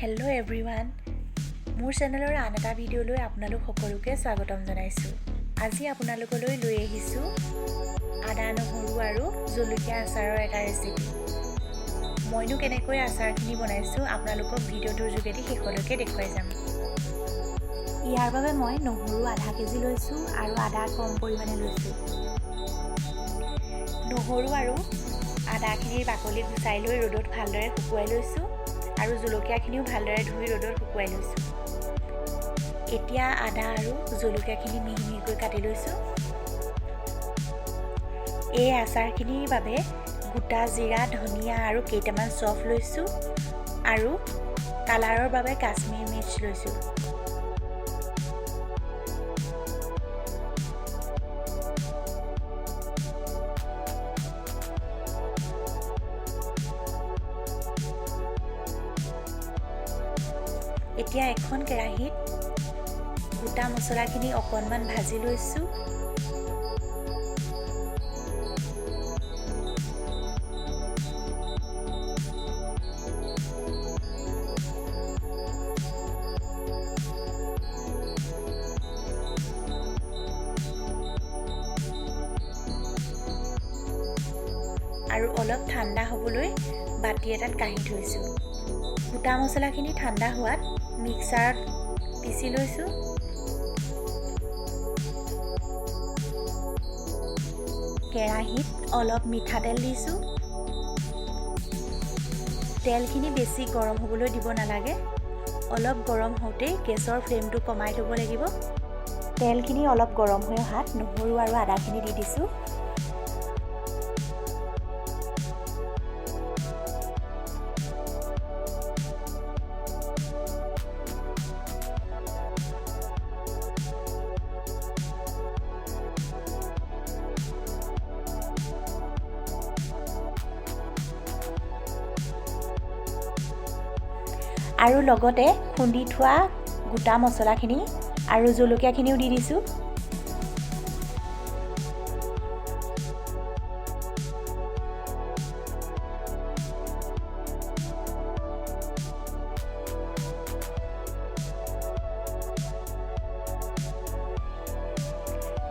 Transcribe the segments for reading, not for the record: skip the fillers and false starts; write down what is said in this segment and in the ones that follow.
Hello' everyone, মোৰ চেনেলৰ আন এটা ভিডিঅ'লৈ আপোনালোক সকলোকে স্বাগতম জনাইছোঁ। আজি আপোনালোকলৈ লৈ আহিছোঁ আদা, নহৰু আৰু জলকীয়া আচাৰৰ এটা ৰেচিপি। মইনো কেনেকৈ আচাৰখিনি বনাইছোঁ আপোনালোকক ভিডিঅ'টোৰ যোগেদি শেষলৈকে দেখুৱাই যাম। ইয়াৰ বাবে মই নহৰু আধা কেজি লৈছোঁ আৰু আদা কম পৰিমাণে লৈছোঁ। নহৰু আৰু আদাখিনিৰ বাকলি গুচাই লৈ ৰ'দত ভালদৰে শুকুৱাই লৈছোঁ আৰু জলকীয়াখিনিও ভালদৰে ধুই ৰ'দত শুকুৱাই লৈছোঁ। এতিয়া আদা আৰু জলকীয়াখিনি মিহি মিহিকৈ কাটি লৈছোঁ। এই আচাৰখিনিৰ বাবে গোটা জিৰা, ধনিয়া আৰু কেইটামান চফ লৈছোঁ আৰু কালাৰৰ বাবে কাশ্মীৰ মিৰ্চ লৈছোঁ। এতিয়া এখন কেৰাহীত গোটা মছলাখিনি অকণমান ভাজি লৈছোঁ। আৰু অলপ ঠাণ্ডা হ'বলৈ বাতি এটাত কাঢ়ি থৈছোঁ। গোটা মছলাখিনি ঠাণ্ডা হোৱাত মিক্সাৰত পিচি লৈছোঁ। কেৰাহীত অলপ মিঠাতেল দিছোঁ। তেলখিনি বেছি গৰম হ'বলৈ দিব নালাগে। অলপ গৰম হওঁতেই গেছৰ ফ্লেমটো কমাই থ'ব লাগিব। তেলখিনি অলপ গৰম হৈ অহাত নহৰু আৰু আদাখিনি দি দিছোঁ। আৰু লগতে খুন্দি থোৱা গোটা মছলাখিনি আৰু জলকীয়াখিনিও দি দিছোঁ।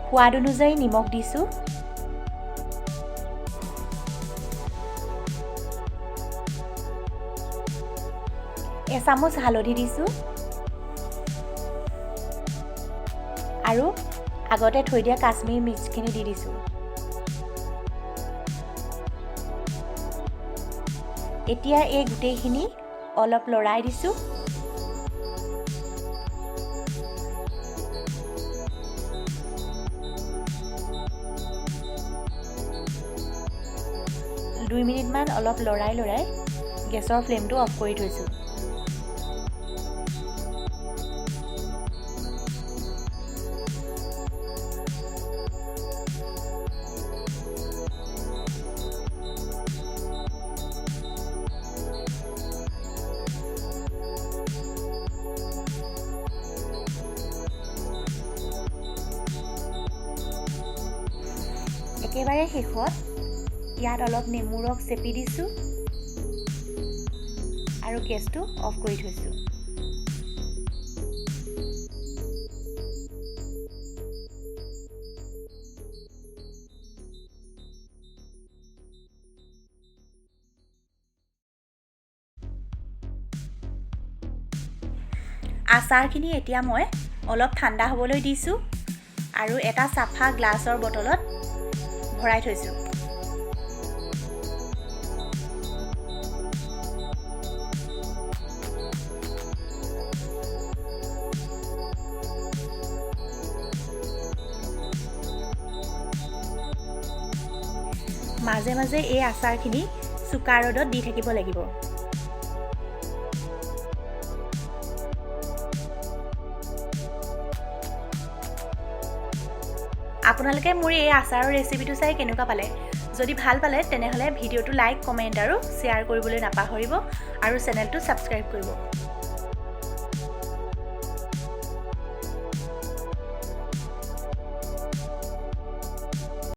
সোৱাদ অনুযায়ী নিমখ দিছোঁ। এচামুচ হালধি দিছোঁ আৰু আগতে থৈ দিয়া কাশ্মীৰ মিৰ্চখিনি দি দিছোঁ। এতিয়া এই গোটেইখিনি অলপ লৰাই দিছোঁ। দুই মিনিটমান অলপ লৰাই গেছৰ ফ্লেমটো অফ কৰি থৈছোঁ। একেবাৰে শেষত ইয়াত অলপ নেমু ৰস চেপি দিছোঁ আৰু গেছটো অফ কৰি থৈছোঁ। আচাৰখিনি এতিয়া মই অলপ ঠাণ্ডা হ'বলৈ দিছোঁ আৰু এটা চাফা গ্লাছৰ বটলত ভৰাই থৈছোঁ। মাজে মাজে এই আচাৰখিনি চোকা ৰ'দত দি থাকিব লাগিব। আপোনালোকে মোৰ এই আচাৰৰ ৰেচিপিটো চাই কেনেকুৱা পালে? যদি ভাল পালে তেনেহ'লে ভিডিঅ'টো লাইক, কমেণ্ট আৰু শ্বেয়াৰ কৰিবলৈ নাপাহৰিব আৰু চেনেলটো ছাবস্ক্ৰাইব কৰিব।